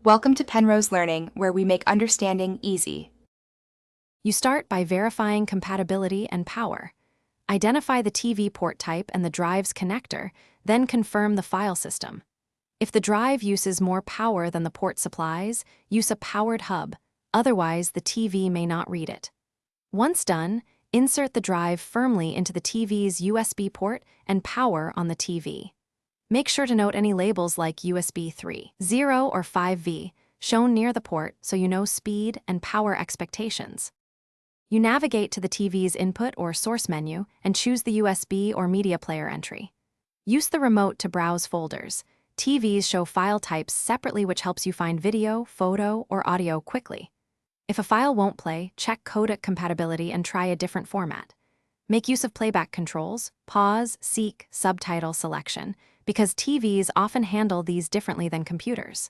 Welcome to Penrose Learning, where we make understanding easy. You start by verifying compatibility and power. Identify the TV port type and the drive's connector, then confirm the file system. If the drive uses more power than the port supplies, use a powered hub, otherwise the TV may not read it. Once done, insert the drive firmly into the TV's USB port and power on the TV. Make sure to note any labels like USB 3.0 or 5V shown near the port so you know speed and power expectations. You navigate to the TV's input or source menu and choose the USB or media player entry. Use the remote to browse folders. TVs show file types separately, which helps you find video, photo, or audio quickly. If a file won't play, check codec compatibility and try a different format. Make use of playback controls, pause, seek, subtitle selection, because TVs often handle these differently than computers.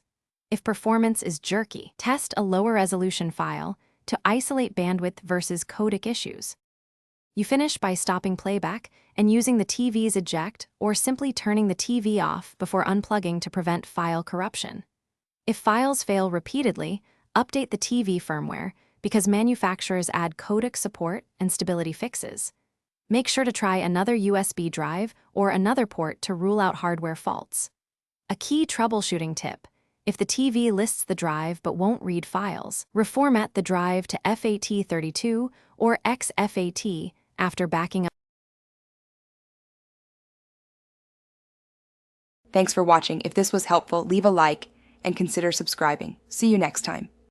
If performance is jerky, test a lower resolution file to isolate bandwidth versus codec issues. You finish by stopping playback and using the TV's eject or simply turning the TV off before unplugging to prevent file corruption. If files fail repeatedly, update the TV firmware because manufacturers add codec support and stability fixes. Make sure to try another USB drive or another port to rule out hardware faults. A key troubleshooting tip: if the TV lists the drive but won't read files, reformat the drive to FAT32 or XFAT after backing up. Thanks for watching. If this was helpful, leave a like and consider subscribing. See you next time.